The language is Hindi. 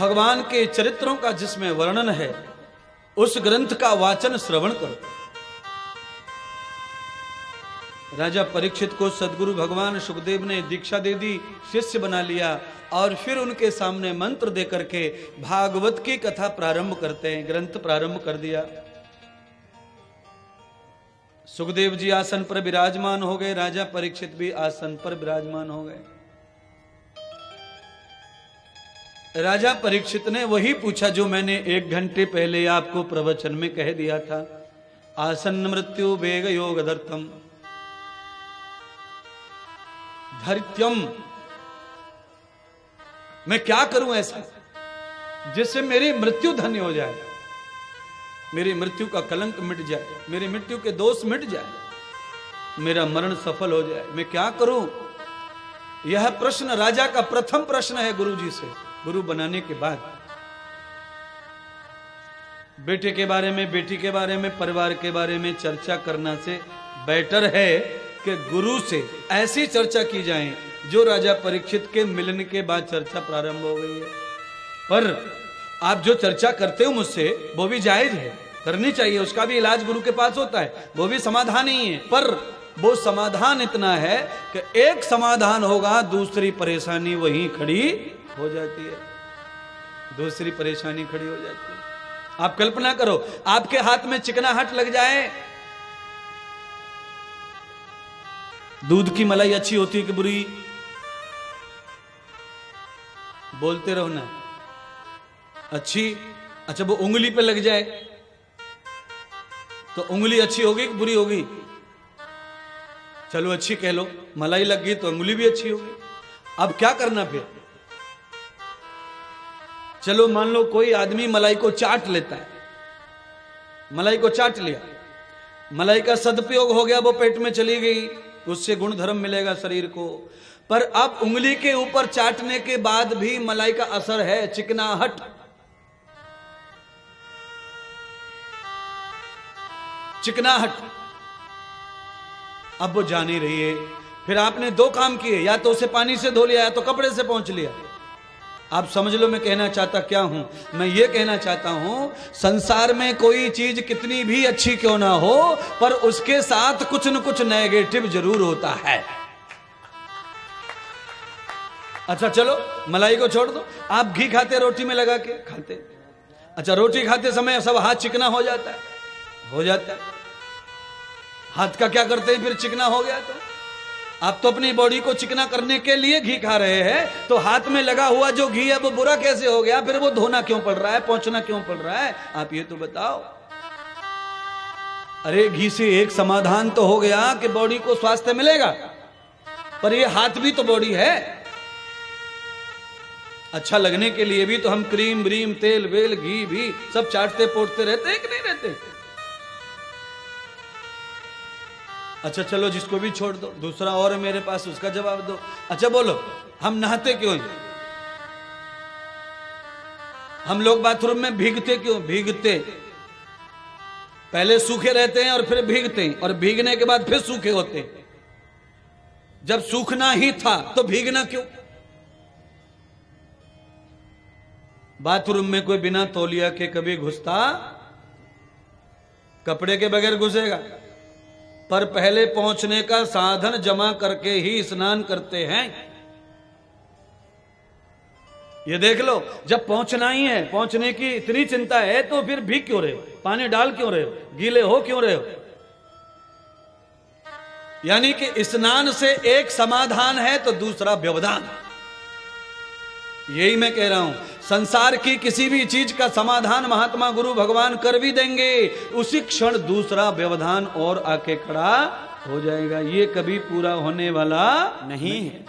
भगवान के चरित्रों का जिसमें वर्णन है उस ग्रंथ का वाचन श्रवण करो। राजा परीक्षित को सदगुरु भगवान सुखदेव ने दीक्षा दे दी, शिष्य बना लिया और फिर उनके सामने मंत्र दे करके भागवत की कथा प्रारंभ करते हैं, ग्रंथ प्रारंभ कर दिया। सुखदेव जी आसन पर विराजमान हो गए, राजा परीक्षित भी आसन पर विराजमान हो गए। राजा परीक्षित ने वही पूछा जो मैंने 1 घंटे पहले आपको प्रवचन में कह दिया था, आसन्न मृत्यु वेग योगदर्थम धरित्यम, मैं क्या करूं ऐसा जिससे मेरी मृत्यु धन्य हो जाए, मेरी मृत्यु का कलंक मिट जाए, मेरी मृत्यु के दोष मिट जाए, मेरा मरण सफल हो जाए, मैं क्या करूं? यह प्रश्न राजा का प्रथम प्रश्न है गुरु जी से, गुरु बनाने के बाद। बेटे के बारे में, बेटी के बारे में, परिवार के बारे में चर्चा करना से बेटर है कि गुरु से ऐसी चर्चा की जाए जो राजा परीक्षित के मिलन के बाद चर्चा प्रारंभ हो गई है। पर आप जो चर्चा करते हो मुझसे वो भी जायज है, करनी चाहिए, उसका भी इलाज गुरु के पास होता है, वो भी समाधान ही है। पर वो समाधान इतना है कि एक समाधान होगा, दूसरी परेशानी वहीं खड़ी हो जाती है, दूसरी परेशानी खड़ी हो जाती है। आप कल्पना करो, आपके हाथ में चिकनाहट लग जाए, दूध की मलाई अच्छी होती है कि बुरी? बोलते रहो ना, अच्छी। अच्छा, वो उंगली पे लग जाए तो उंगली अच्छी होगी कि बुरी होगी? चलो अच्छी कह लो, मलाई लग गई तो उंगली भी अच्छी होगी। अब क्या करना फिर? चलो मान लो कोई आदमी मलाई को चाट लेता है, मलाई को चाट लिया, मलाई का सदुपयोग हो गया, वो पेट में चली गई, उससे गुण धर्म मिलेगा शरीर को। पर अब उंगली के ऊपर चाटने के बाद भी मलाई का असर है, चिकनाहट। चिकनाहट अब वो जा नहीं रही है। फिर आपने 2 काम किए, या तो उसे पानी से धो लिया या तो कपड़े से पोंछ लिया। आप समझ लो मैं कहना चाहता क्या हूं। मैं ये कहना चाहता हूं, संसार में कोई चीज कितनी भी अच्छी क्यों ना हो, पर उसके साथ कुछ न कुछ नेगेटिव जरूर होता है। अच्छा चलो मलाई को छोड़ दो, आप घी खाते रोटी में लगा के खाते, अच्छा रोटी खाते समय सब हाथ चिकना हो जाता है, हो जाता है। हाथ का क्या करते हैं फिर? चिकना हो गया तो आप तो अपनी बॉडी को चिकना करने के लिए घी खा रहे हैं, तो हाथ में लगा हुआ जो घी है वो बुरा कैसे हो गया? फिर वो धोना क्यों पड़ रहा है, पोंछना क्यों पड़ रहा है? आप ये तो बताओ। अरे घी से एक समाधान तो हो गया कि बॉडी को स्वास्थ्य मिलेगा, पर ये हाथ भी तो बॉडी है। अच्छा लगने के लिए भी तो हम क्रीम व्रीम तेल वेल घी भी सब चाटते पोटते रहते हैं कि नहीं रहते? अच्छा चलो जिसको भी छोड़ दो, दूसरा और है मेरे पास, उसका जवाब दो। अच्छा बोलो, हम नहाते क्यों हैं? हम लोग बाथरूम में भीगते क्यों? भीगते पहले सूखे रहते हैं और फिर भीगते हैं, और भीगने के बाद फिर सूखे होते हैं। जब सूखना ही था तो भीगना क्यों? बाथरूम में कोई बिना तौलिया के कभी घुसता? कपड़े के बगैर घुसेगा? पर पहले पहुंचने का साधन जमा करके ही स्नान करते हैं। ये देख लो, जब पहुंचना ही है, पहुंचने की इतनी चिंता है तो फिर भीग क्यों रहे हो? पानी डाल क्यों रहे हो? गीले हो क्यों रहे हो? यानी कि स्नान से एक समाधान है तो दूसरा व्यवधान। यही मैं कह रहा हूं, संसार की किसी भी चीज का समाधान महात्मा गुरु भगवान कर भी देंगे, उसी क्षण दूसरा व्यवधान और आके खड़ा हो जाएगा। ये कभी पूरा होने वाला नहीं है।